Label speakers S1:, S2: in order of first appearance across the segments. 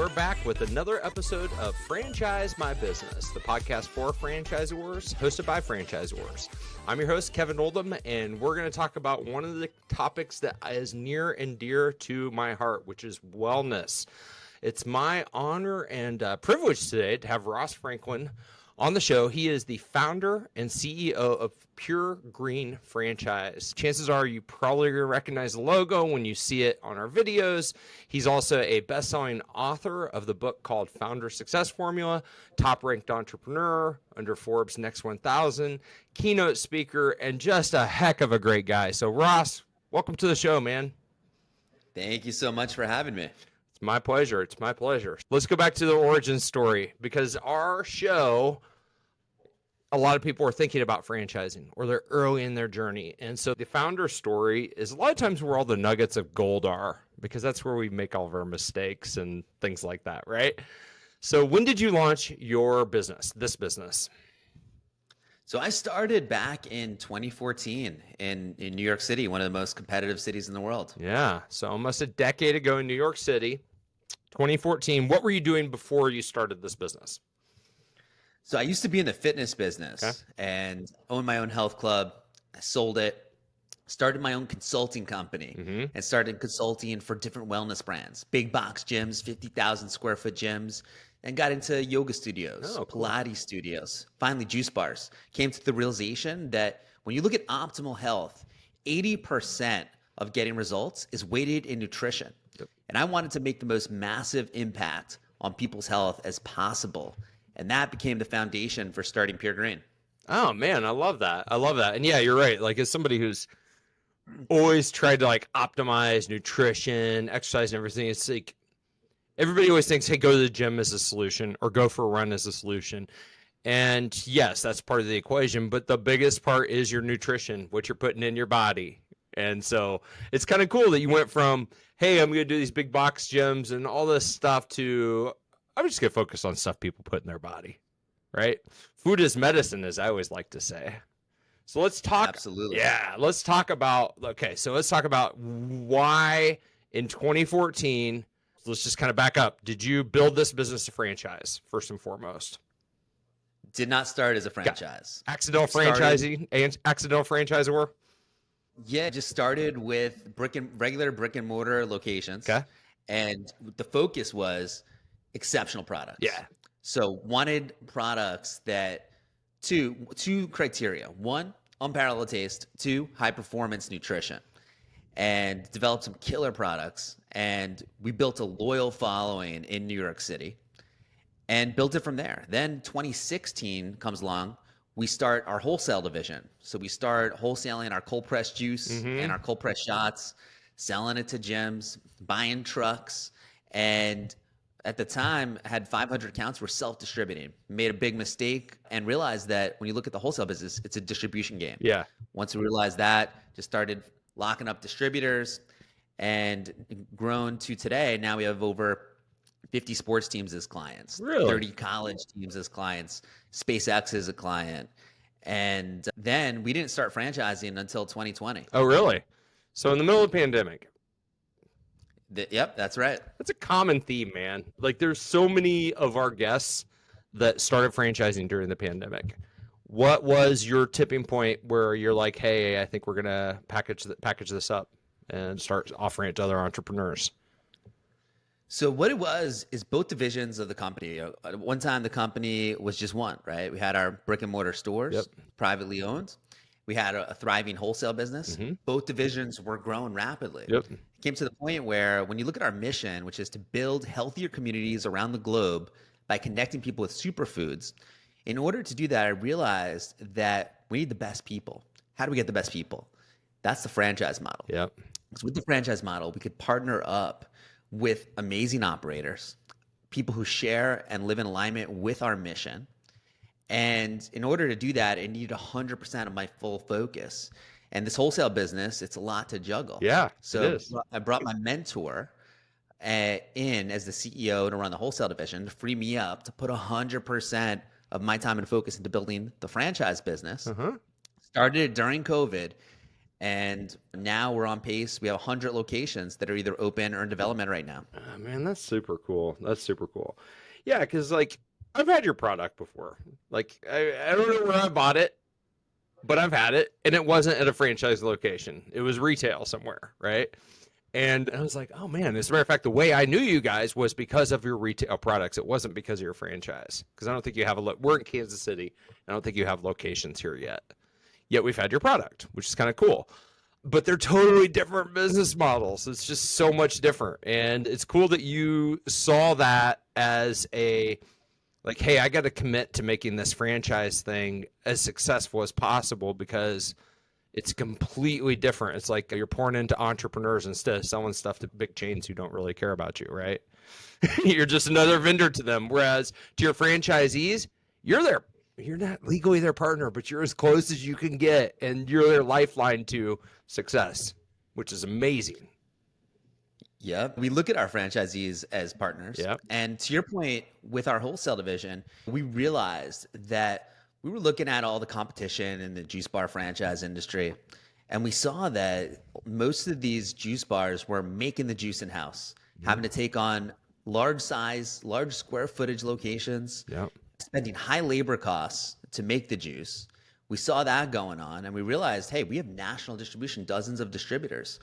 S1: we're back with another episode of Franchise My Business, the podcast for franchisors, hosted by franchisors. I'm your host, Kevin Oldham, and we're going to talk about one of the topics that is near and dear to my heart, which is wellness. It's my honor and privilege today to have Ross Franklin on the show. He is the founder and CEO of Pure Green Franchise. Chances are you probably recognize the logo when you see it on our videos. He's also a best-selling author of the book called Founder Success Formula, top-ranked entrepreneur under Forbes Next 1000, keynote speaker, and just a heck of a great guy. So Ross, welcome to the show, man.
S2: Thank you so much for having me.
S1: It's my pleasure. It's my pleasure. Let's go back to the origin story, because our show, a lot of people are thinking about franchising or they're early in their journey. And so the founder story is a lot of times where all the nuggets of gold are, because that's where we make all of our mistakes and things like that, right? So when did you launch your business, this business?
S2: So I started back in 2014 in New York City, one of the most competitive cities in the world.
S1: Yeah. So almost a decade ago in New York City, 2014. What were you doing before you started this business?
S2: So I used to be in the fitness business and owned my own health club. I sold it, started my own consulting company and started consulting for different wellness brands, big box gyms, 50,000 square foot gyms, and got into yoga studios, Pilates studios, finally juice bars. Came to the realization that when you look at optimal health, 80% of getting results is weighted in nutrition. And I wanted to make the most massive impact on people's health as possible. And that became the foundation for starting Pure Green.
S1: Oh man, I love that. I love that. And yeah, you're right. Like, as somebody who's always tried to like optimize nutrition, exercise, and everything, it's like everybody always thinks, hey, go to the gym as a solution or go for a run as a solution. And yes, that's part of the equation, but the biggest part is your nutrition, what you're putting in your body. And so it's kind of cool that you went from, hey, I'm going to do these big box gyms and all this stuff to, I'm just going to focus on stuff people put in their body, right? Food is medicine, as I always like to say. So let's talk.
S2: Absolutely.
S1: Yeah, let's talk about, so let's talk about why in 2014, let's just kind of back up. Did you build this business a franchise, first and foremost?
S2: Did not start as a franchise.
S1: Accidental franchising, accidental franchisor?
S2: Yeah, just started with regular brick and mortar locations.
S1: Okay.
S2: And the focus was exceptional products.
S1: Yeah.
S2: So wanted products that two criteria. One, unparalleled taste. Two, high performance nutrition. And developed some killer products. And we built a loyal following in New York City and built it from there. Then 2016 comes along. We start our wholesale division. So we start wholesaling our cold pressed juice and our cold pressed shots, selling it to gyms, buying trucks. And at the time, had 500 accounts. We're self-distributing. Made a big mistake and realized that when you look at the wholesale business, it's a distribution game.
S1: Yeah.
S2: Once we realized that, just started locking up distributors and grown to today. Now we have over 50 sports teams as clients,
S1: Really?
S2: 30 college teams as clients, SpaceX is a client. And then we didn't start franchising until 2020.
S1: Oh, really? So in the middle of the pandemic.
S2: Yep, that's right.
S1: That's a common theme, man. Like, there's so many of our guests that started franchising during the pandemic. What was your tipping point where you're like, hey, I think we're going to package this up and start offering it to other entrepreneurs?
S2: So what it was is both divisions of the company. At one time, the company was just one, right? We had our brick and mortar stores, privately owned. We had a thriving wholesale business. Both divisions were growing rapidly. It came to the point where when you look at our mission, which is to build healthier communities around the globe by connecting people with superfoods, in order to do that, I realized that we need the best people. How do we get the best people? That's the franchise model.
S1: Yep.
S2: So with the franchise model, we could partner up with amazing operators, people who share and live in alignment with our mission. And in order to do that, it needed 100% of my full focus. And this wholesale business, it's a lot to juggle.
S1: Yeah,
S2: so
S1: it is.
S2: I brought my mentor in as the CEO to run the wholesale division to free me up to put 100% of my time and focus into building the franchise business. Started it during COVID. And now we're on pace. We have 100 locations that are either open or in development right now.
S1: Man, that's super cool. That's super cool. Yeah, because like I've had your product before. Like I don't know where I bought it, but I've had it, and it wasn't at a franchise location. It was retail somewhere, right? And I was like, oh man, as a matter of fact, the way I knew you guys was because of your retail products. It wasn't because of your franchise. Because I don't think you have we're in Kansas City. I don't think you have locations here yet. Yet we've had your product, which is kind of cool. But they're totally different business models. It's just so much different. And it's cool that you saw that as a like, hey, I got to commit to making this franchise thing as successful as possible because it's completely different. It's like you're pouring into entrepreneurs instead of selling stuff to big chains who don't really care about you, right? You're just another vendor to them. Whereas to your franchisees, you're not legally their partner, but you're as close as you can get, and you're their lifeline to success, which is amazing.
S2: Yep. We look at our franchisees as partners.
S1: Yep.
S2: And to your point, with our wholesale division, we realized that we were looking at all the competition in the juice bar franchise industry. And we saw that most of these juice bars were making the juice in-house, having to take on large size, large square footage locations,
S1: Yep.
S2: spending high labor costs to make the juice. We saw that going on, and we realized, hey, we have national distribution, dozens of distributors.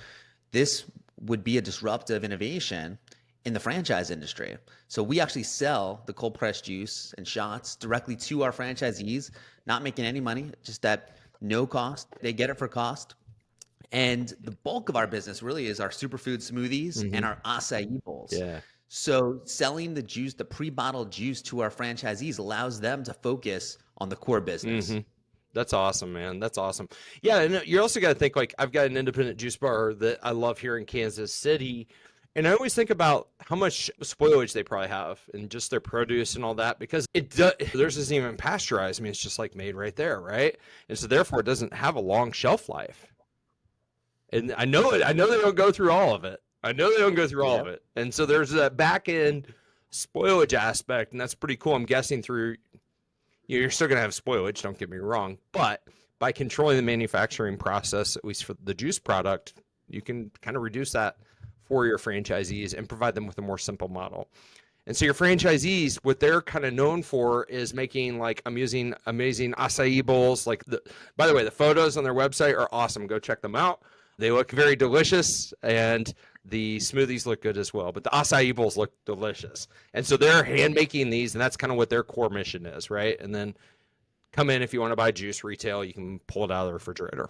S2: This would be a disruptive innovation in the franchise industry. So we actually sell the cold pressed juice and shots directly to our franchisees, not making any money, just at no cost. They get it for cost. And the bulk of our business really is our superfood smoothies and our acai bowls.
S1: Yeah.
S2: So selling the juice, the pre-bottled juice to our franchisees allows them to focus on the core business.
S1: That's awesome, man. That's awesome. Yeah, and you also got to think like I've got an independent juice bar that I love here in Kansas City, and I always think about how much spoilage they probably have and just their produce and all that because theirs isn't even pasteurized. I mean, it's just like made right there, right? And so therefore, it doesn't have a long shelf life. And I know it. I know they don't go through all of it. I know they don't go through all of it. And so there's that back end spoilage aspect, and that's pretty cool. I'm guessing through. You're still going to have spoilage, don't get me wrong, but by controlling the manufacturing process, at least for the juice product, you can kind of reduce that for your franchisees and provide them with a more simple model. And so your franchisees, what they're kind of known for is making like amazing acai bowls. By the way, the photos on their website are awesome. Go check them out. They look very delicious, and the smoothies look good as well, but the acai bowls look delicious. And so they're hand making these, and that's kind of what their core mission is, right? And then come in if you want to buy juice retail, you can pull it out of the refrigerator.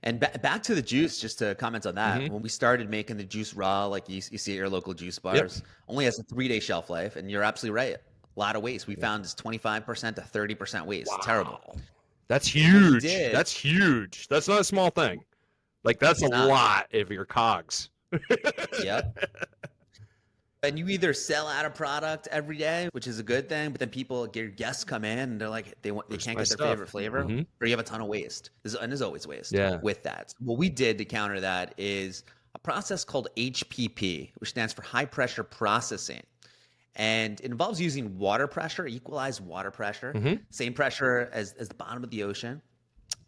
S2: And back to the juice, just to comment on that, when we started making the juice raw, like you see at your local juice bars, only has a 3-day shelf life, and you're absolutely right. A lot of waste. We found is 25% to 30% waste.
S1: Wow.
S2: Terrible.
S1: That's huge. That's huge. That's not a small thing. Like that's a lot of your cogs.
S2: Yep. And you either sell out a product every day, which is a good thing, but then your guests come in and they're like, they can't get their favorite flavor, or you have a ton of waste. There's always waste with that. So what we did to counter that is a process called HPP, which stands for high pressure processing. And it involves using water pressure, equalized water pressure, same pressure as the bottom of the ocean.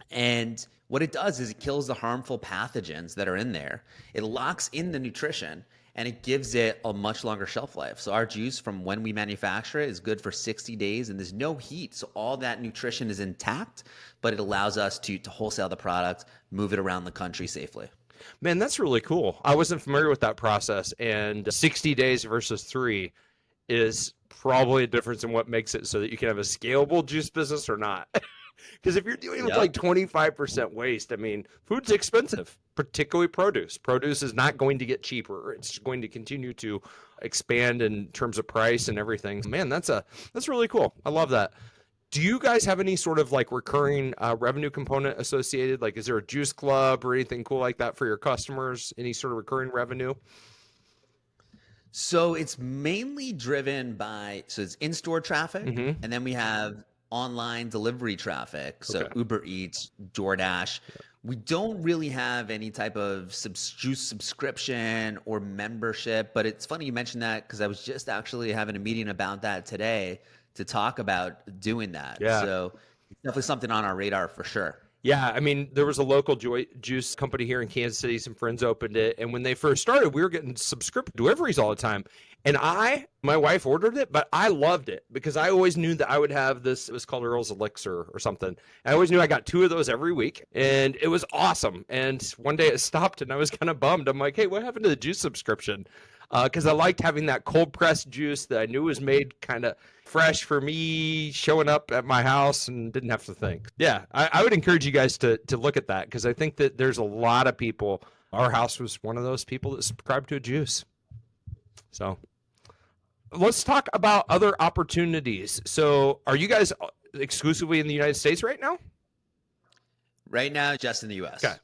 S2: And what it does is it kills the harmful pathogens that are in there. It locks in the nutrition, and it gives it a much longer shelf life. So our juice from when we manufacture it is good for 60 days, and there's no heat. So all that nutrition is intact, but it allows us to wholesale the product, move it around the country safely.
S1: Man, that's really cool. I wasn't familiar with that process, and 60 days versus 3 is probably a difference in what makes it so that you can have a scalable juice business or not. Because if you're dealing with like 25% waste, I mean, food's expensive, particularly produce. Produce is not going to get cheaper. It's going to continue to expand in terms of price and everything. Man, that's really cool. I love that. Do you guys have any sort of like recurring revenue component associated? Like, is there a juice club or anything cool like that for your customers? Any sort of recurring revenue?
S2: So it's mainly driven by, so it's in-store traffic, and then we have online delivery traffic. So Uber Eats, DoorDash. We don't really have any type of juice subscription or membership, but it's funny you mentioned that because I was just actually having a meeting about that today to talk about doing that. So it's definitely something on our radar for sure.
S1: Yeah, I mean, there was a local juice company here in Kansas City. Some friends opened it, and when they first started, we were getting subscription deliveries all the time. And my wife ordered it, but I loved it because I always knew that I would have this. It was called Earl's Elixir or something. I always knew I got 2 of those every week, and it was awesome. And one day it stopped, and I was kind of bummed. I'm like, hey, what happened to the juice subscription? Because I liked having that cold pressed juice that I knew was made kind of fresh for me, showing up at my house and didn't have to think. Yeah, I would encourage you guys to look at that because I think that there's a lot of people. Our house was one of those people that subscribed to a juice. So let's talk about other opportunities. So are you guys exclusively in the United States right now?
S2: Right now, just in the U.S.
S1: Okay.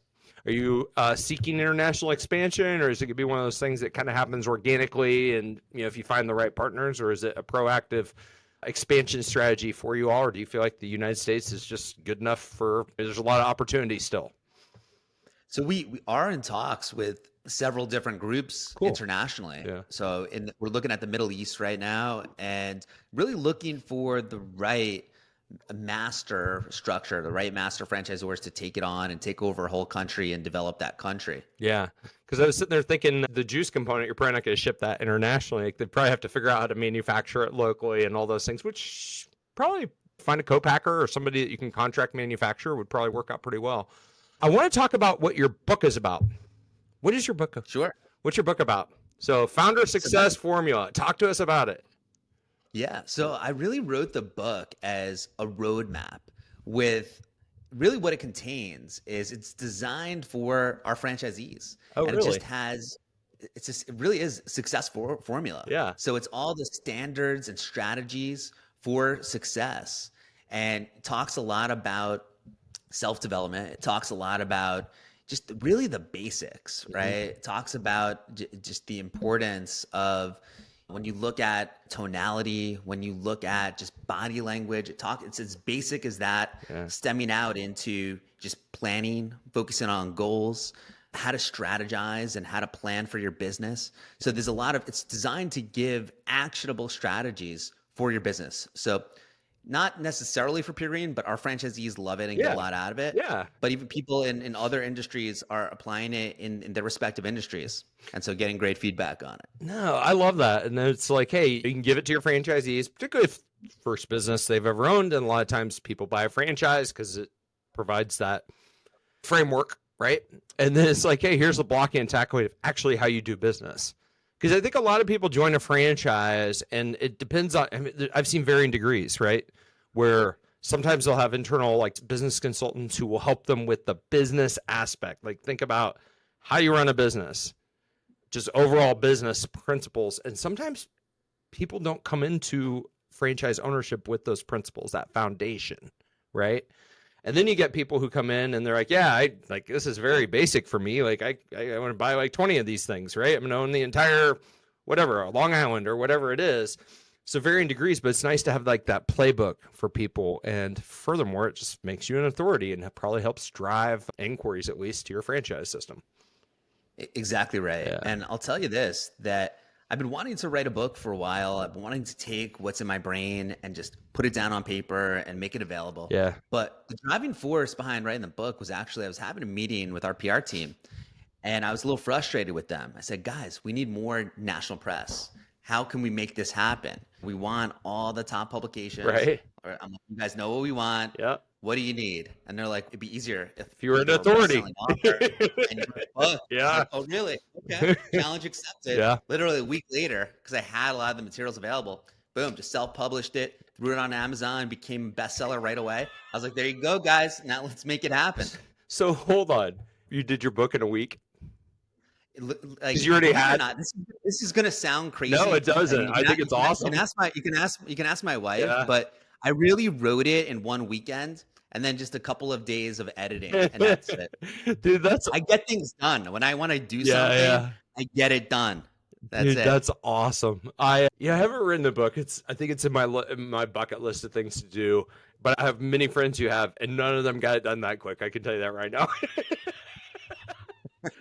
S1: Are you seeking international expansion, or is it going to be one of those things that kind of happens organically and, if you find the right partners, or is it a proactive expansion strategy for you all, or do you feel like the United States is just good enough there's a lot of opportunity still?
S2: So we are in talks with several different groups internationally.
S1: Yeah.
S2: So we're looking at the Middle East right now and really looking for the right master structure, the right master franchisors to take it on and take over a whole country and develop that country.
S1: Yeah, because I was sitting there thinking the juice component, you're probably not going to ship that internationally. Like, they'd probably have to figure out how to manufacture it locally and all those things, which probably find a co-packer or somebody that you can contract manufacture would probably work out pretty well. I want to talk about what your book is about. What is your book?
S2: Sure.
S1: What's your book about? So Founder Success Formula. Talk to us about it.
S2: Yeah. So I really wrote the book as a roadmap with really what it contains is it's designed for our franchisees.
S1: Oh,
S2: and
S1: really?
S2: It really is success formula.
S1: Yeah.
S2: So it's all the standards and strategies for success, and it talks a lot about self-development. It talks a lot about just really the basics, right? It talks about just the importance of when you look at tonality, when you look at just body language, it's as basic as that, stemming out into just planning, focusing on goals, how to strategize and how to plan for your business. So there's it's designed to give actionable strategies for your business. So not necessarily for Purine, but our franchisees love it and get a lot out of it.
S1: Yeah.
S2: But even people in other industries are applying it in their respective industries. And so getting great feedback on it.
S1: No, I love that. And then it's like, hey, you can give it to your franchisees, particularly if first business they've ever owned. And a lot of times people buy a franchise because it provides that framework, right? And then it's like, hey, here's the blocking and tackling of actually how you do business. Because I think a lot of people join a franchise and it depends on, I've seen varying degrees, right? Where sometimes they'll have internal business consultants who will help them with the business aspect. Like, think about how you run a business, just overall business principles. And sometimes people don't come into franchise ownership with those principles, that foundation, right? And then you get people who come in and they're like, yeah, this is very basic for me. Like, I want to buy 20 of these things, right? I'm going to own the entire, whatever, Long Island or whatever it is. So varying degrees, but it's nice to have that playbook for people. And furthermore, it just makes you an authority and it probably helps drive inquiries, at least, to your franchise system.
S2: Exactly right.
S1: Yeah.
S2: And I'll tell you this, that I've been wanting to write a book for a while. I've been wanting to take what's in my brain and just put it down on paper and make it available.
S1: Yeah.
S2: But the driving force behind writing the book was actually, I was having a meeting with our PR team and I was a little frustrated with them. I said, guys, we need more national press. How can we make this happen? We want all the top publications.
S1: Right.
S2: I'm like, you guys know what we want.
S1: Yeah.
S2: What do you need? And they're like, it'd be easier if
S1: you were an
S2: were a
S1: authority.
S2: best-selling author and you wrote a book.
S1: Yeah.
S2: Like, oh, really? Okay. Challenge accepted.
S1: Yeah.
S2: Literally a week later, because I had a lot of the materials available, boom, just self-published it, threw it on Amazon, became a bestseller right away. I was like, there you go, guys. Now let's make it happen.
S1: So hold on. You did your book in a week?
S2: Like,
S1: you already had.
S2: This is gonna sound crazy.
S1: No, it doesn't. I think it's awesome.
S2: You can ask my wife, but I really wrote it in one weekend, and then just a couple of days of editing, and that's it.
S1: Dude,
S2: I get things done when I want to do something. I get it done. That's it.
S1: That's awesome. I haven't written a book. I think it's in my bucket list of things to do. But I have many friends who have, and none of them got it done that quick. I can tell you that right now.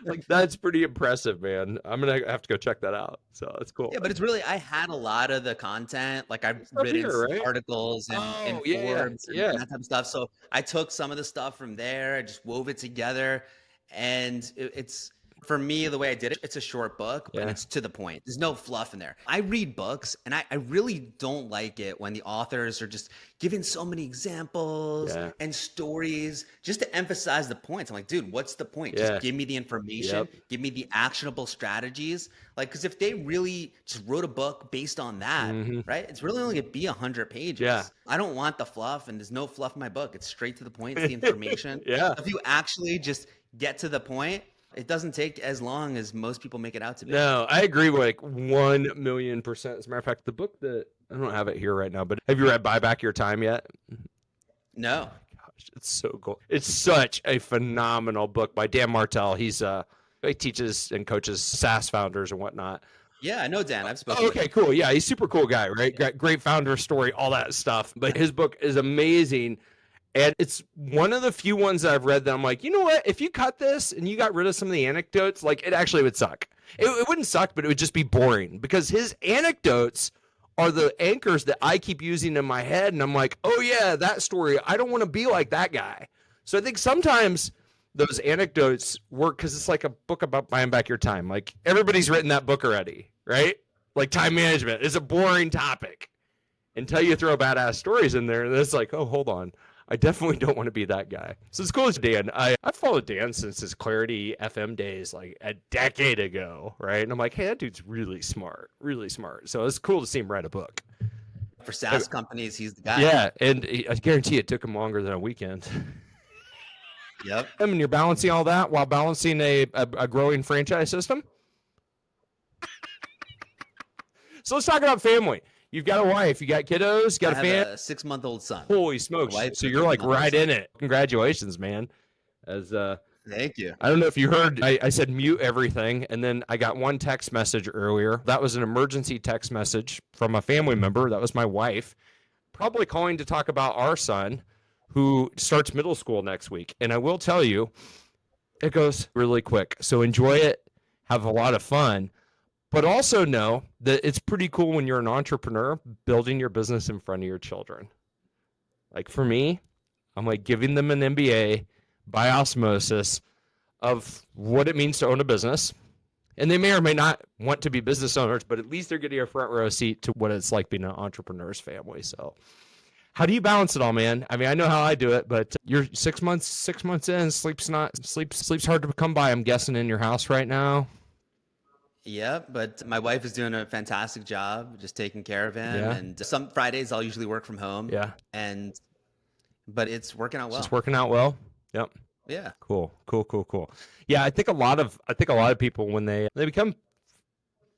S1: Like, that's pretty impressive, man. I'm gonna have to go check that out. So that's cool.
S2: Yeah, but it's really, I had a lot of the content. Like I've
S1: Stuff
S2: written
S1: here, right?
S2: articles in
S1: Oh, yeah,
S2: Forbes
S1: yeah,
S2: and that type of stuff. So I took some of the stuff from there, I just wove it together. And it's, for me, the way I did it, it's a short book, and
S1: yeah,
S2: it's to the point. There's no fluff in there. I read books, and I really don't like it when the authors are just giving so many examples
S1: yeah,
S2: and stories just to emphasize the points. I'm like, dude, what's the point? Just
S1: yeah.
S2: give me the information,
S1: Yep.
S2: give me the actionable strategies. Like, because if they really just wrote a book based on that,
S1: Hmm.
S2: right? It's really only gonna be 100
S1: Yeah.
S2: pages. I don't want the fluff, and there's no fluff in my book. It's straight to the point. It's the information.
S1: Yeah.
S2: If you actually just get to the point, it doesn't take as long as most people make it out to be.
S1: No, I agree with like 1,000,000%. As a matter of fact, the book that I don't have it here right now, but have you read Buy Back Your Time yet?
S2: No.
S1: Gosh, it's so cool. It's such a phenomenal book by Dan Martell. He teaches and coaches SaaS founders and whatnot.
S2: Yeah, I know Dan. I've spoken
S1: Oh,
S2: with
S1: okay,
S2: him.
S1: cool. Yeah, he's super cool guy, right?
S2: Yeah.
S1: Great founder story, all that stuff. But his book is amazing. And it's one of the few ones that I've read that I'm like, you know what? If you cut this and you got rid of some of the anecdotes, like it actually would suck. It wouldn't suck, but it would just be boring because his anecdotes are the anchors that I keep using in my head. And I'm like, oh, yeah, that story. I don't want to be like that guy. So I think sometimes those anecdotes work because it's like a book about buying back your time. Like everybody's written that book already, right? Like time management is a boring topic until you throw badass stories in there. And it's like, oh, hold on. I definitely don't want to be that guy. So it's cool as Dan. I've followed Dan since his Clarity FM days, like a decade ago, right? And I'm like, hey, that dude's really smart, really smart. So it's cool to see him write a book.
S2: For SaaS companies, he's the guy.
S1: Yeah, and I guarantee it took him longer than a weekend.
S2: Yep.
S1: I mean, you're balancing all that while balancing a growing franchise system. So let's talk about family. You've got a wife, you got kiddos, you got
S2: I
S1: a fan.
S2: have a 6-month-old son.
S1: Holy smokes!
S2: Wife
S1: So
S2: and
S1: you're like
S2: 13-month-old
S1: right
S2: son.
S1: in it. Congratulations, man. As
S2: Thank you.
S1: I don't know if you heard, I said mute everything, and then I got one text message earlier. That was an emergency text message from a family member. That was my wife, probably calling to talk about our son, who starts middle school next week. And I will tell you, it goes really quick. So enjoy it, have a lot of fun. But also know that it's pretty cool when you're an entrepreneur building your business in front of your children. Like for me, I'm like giving them an MBA by osmosis of what it means to own a business. And they may or may not want to be business owners, but at least they're getting a front row seat to what it's like being an entrepreneur's family. So how do you balance it all, man? I mean, I know how I do it, but you're 6 months in, sleep's hard to come by, I'm guessing, in your house right now.
S2: Yeah, but my wife is doing a fantastic job just taking care of him.
S1: Yeah.
S2: And some Fridays I'll usually work from home.
S1: Yeah.
S2: But it's working out
S1: It's
S2: well.
S1: just working out well. Yep.
S2: Yeah.
S1: Cool. Yeah, I think a lot of people when they become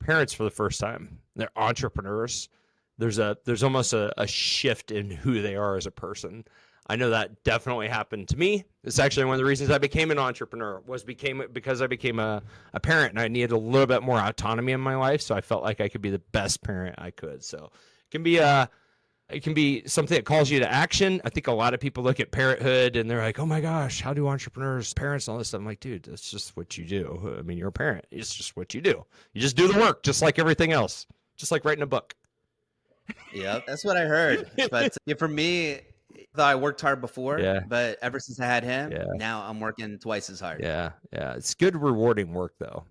S1: parents for the first time, they're entrepreneurs. There's almost a shift in who they are as a person. I know that definitely happened to me. It's actually one of the reasons I became an entrepreneur because I became a parent and I needed a little bit more autonomy in my life. So I felt like I could be the best parent I could. So it can be something that calls you to action. I think a lot of people look at parenthood and they're like, oh my gosh, how do entrepreneurs, parents, and all this stuff? I'm like, dude, that's just what you do. I mean, you're a parent. It's just what you do. You just do the work, just like everything else, just like writing a book.
S2: Yep. That's what I heard. But yeah, for me, though I worked hard before,
S1: Yeah.
S2: but ever since I had him,
S1: Yeah.
S2: now I'm working twice as hard.
S1: Yeah. It's good, rewarding work, though.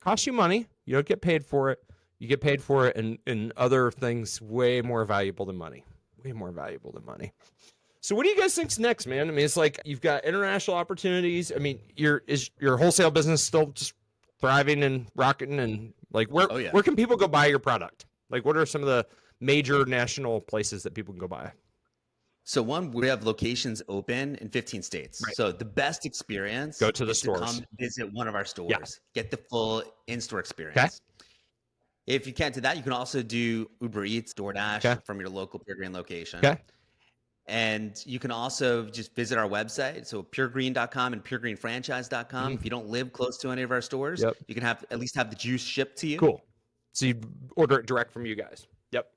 S1: Costs you money. You don't get paid for it. You get paid for it in other things way more valuable than money. Way more valuable than money. So what do you guys think's next, man? I mean, it's like you've got international opportunities. I mean, is your wholesale business still just thriving and rocking? And like, where can people go buy your product? Like, what are some of the major national places that people can go buy?
S2: So one, we have locations open in 15 states.
S1: Right.
S2: So the best experience,
S1: go to the
S2: is
S1: stores.
S2: to come visit one of our stores.
S1: Yeah.
S2: Get the full in-store experience.
S1: Okay.
S2: If you can't do that, you can also do Uber Eats, DoorDash
S1: Okay.
S2: from your local Pure Green location.
S1: Okay.
S2: And you can also just visit our website. So puregreen.com and puregreenfranchise.com. If you don't live close to any of our stores, you can at least have the juice shipped to you.
S1: Cool. So you order it direct from you guys. Yep.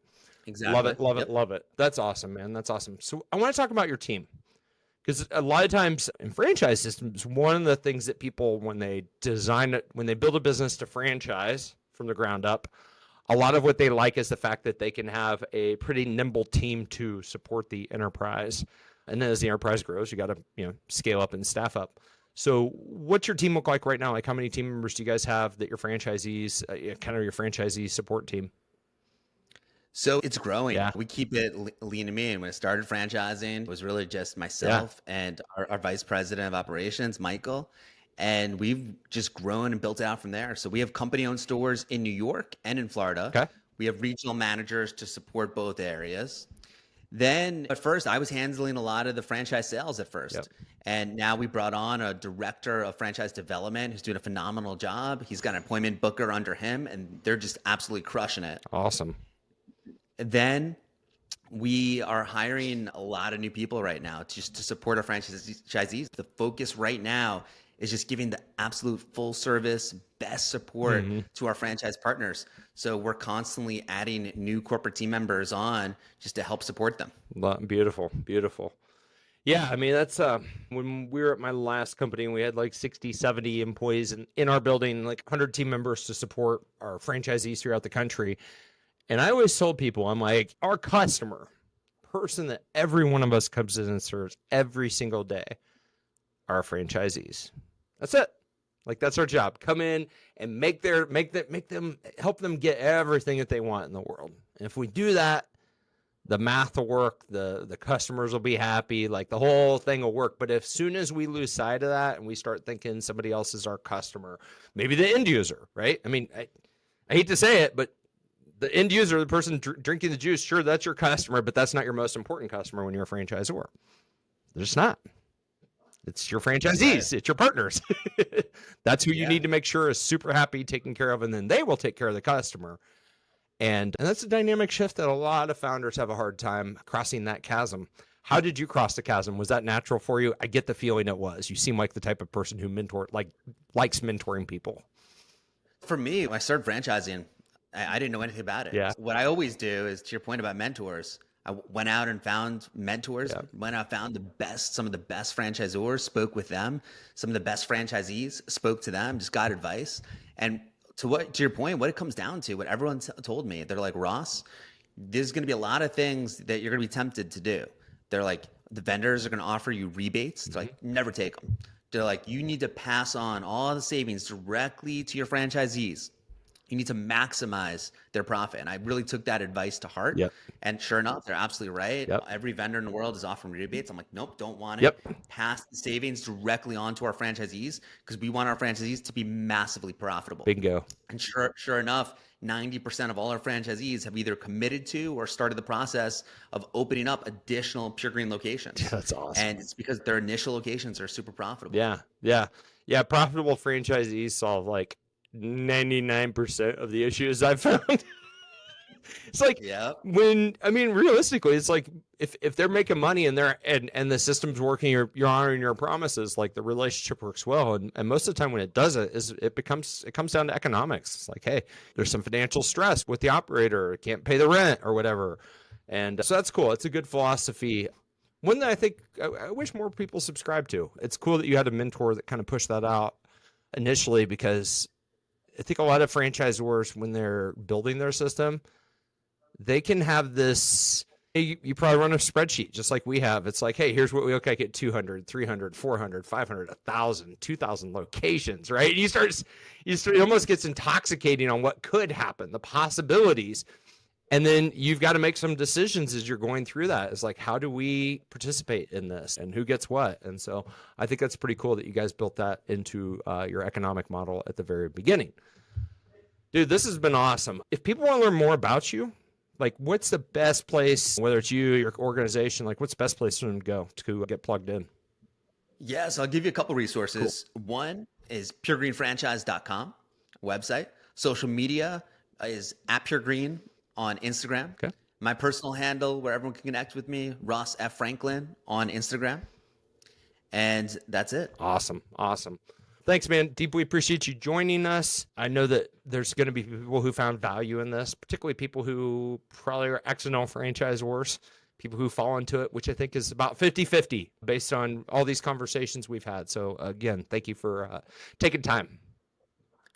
S2: Exactly.
S1: Love it. That's awesome, man. That's awesome. So I want to talk about your team. Because a lot of times in franchise systems, one of the things that people, when they design it, when they build a business to franchise from the ground up, a lot of what they like is the fact that they can have a pretty nimble team to support the enterprise. And then as the enterprise grows, you got to, scale up and staff up. So what's your team look like right now? Like how many team members do you guys have that your franchisees, kind of your franchisee support team?
S2: So it's growing.
S1: Yeah.
S2: We keep it lean and mean. When I started franchising, it was really just myself and our vice president of operations, Michael. And we've just grown and built it out from there. So we have company-owned stores in New York and in Florida.
S1: Okay.
S2: We have regional managers to support both areas. Then at first, I was handling a lot of the franchise sales at first.
S1: Yep.
S2: And now we brought on a director of franchise development who's doing a phenomenal job. He's got an appointment booker under him, and they're just absolutely crushing it.
S1: Awesome.
S2: Then we are hiring a lot of new people right now just to support our franchisees. The focus right now is just giving the absolute full service, best support to our franchise partners. So we're constantly adding new corporate team members on just to help support them.
S1: Beautiful, beautiful. Yeah, I mean, that's when we were at my last company, we had like 60, 70 employees in our building, like 100 team members to support our franchisees throughout the country. And I always told people, I'm like, our customer, person that every one of us comes in and serves every single day, are franchisees. That's it. Like that's our job. Come in and help them get everything that they want in the world. And if we do that, the math will work, the customers will be happy, like the whole thing will work. But as soon as we lose sight of that and we start thinking somebody else is our customer, maybe the end user, right? I mean, I hate to say it, but the end user, the person drinking the juice, sure, that's your customer, but that's not your most important customer when you're a franchisor. They're just not. It's your franchisees. It's your partners. That's who you need to make sure is super happy, taken care of, and then they will take care of the customer. And that's a dynamic shift that a lot of founders have a hard time crossing that chasm. How did you cross the chasm? Was that natural for you? I get the feeling it was. You seem like the type of person who likes mentoring people.
S2: For me, when I started franchising, I didn't know anything about it.
S1: Yeah.
S2: What I always do is, to your point about mentors, I went out and found mentors, went out and found some of the best franchisors, spoke with them. Some of the best franchisees, spoke to them, just got advice. And to your point, what it comes down to, what everyone told me, they're like, Ross, there's going to be a lot of things that you're going to be tempted to do. They're like, the vendors are going to offer you rebates. They're like, never take them. They're like, you need to pass on all the savings directly to your franchisees. You need to maximize their profit. And I really took that advice to heart.
S1: Yep.
S2: And sure enough, they're absolutely right.
S1: Yep.
S2: Every vendor in the world is offering rebates. I'm like, nope, don't want it.
S1: Yep.
S2: Pass the savings directly on to our franchisees because we want our franchisees to be massively profitable.
S1: Bingo.
S2: And sure enough, 90% of all our franchisees have either committed to or started the process of opening up additional Pure Green locations.
S1: That's awesome.
S2: And it's because their initial locations are super profitable.
S1: Yeah. Profitable franchisees solve like 99% of the issues I've found. It's like realistically, it's like if they're making money and and the system's working, you're honoring your promises, like the relationship works well. And most of the time when it doesn't, it comes down to economics. It's like, hey, there's some financial stress with the operator, can't pay the rent or whatever. And so that's cool. It's a good philosophy. One that I think I wish more people subscribe to. It's cool that you had a mentor that kind of pushed that out initially, because I think a lot of franchisors, when they're building their system, they can have this, you probably run a spreadsheet just like we have. It's like, hey, here's what we look like at 200, 300, 400, 500, 1,000, 2,000 locations, right? It almost gets intoxicating on what could happen, the possibilities. And then you've got to make some decisions as you're going through that. It's like, how do we participate in this and who gets what? And so I think that's pretty cool that you guys built that into your economic model at the very beginning. Dude, this has been awesome. If people want to learn more about you, like what's the best place, whether it's you, your organization, like what's the best place for them to go to get plugged in?
S2: Yes, I'll give you a couple resources. Cool. One is puregreenfranchise.com website. Social media is @puregreen on Instagram.
S1: Okay.
S2: My personal handle where everyone can connect with me, Ross F. Franklin on Instagram. And that's it.
S1: Awesome. Thanks, man. Deeply appreciate you joining us. I know that there's going to be people who found value in this, particularly people who probably are accidental franchisors, people who fall into it, which I think is about 50-50 based on all these conversations we've had. So again, thank you for taking time.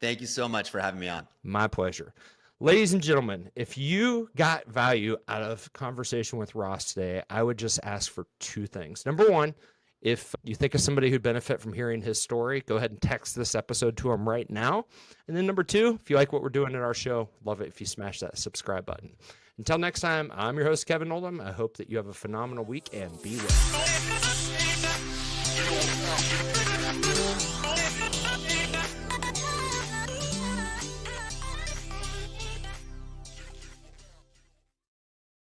S2: Thank you so much for having me on.
S1: My pleasure. Ladies and gentlemen, if you got value out of conversation with Ross today, I would just ask for two things. Number one, if you think of somebody who'd benefit from hearing his story, go ahead and text this episode to him right now. And then number two, if you like what we're doing at our show, love it if you smash that subscribe button. Until next time, I'm your host, Kevin Oldham. I hope that you have a phenomenal week and be well.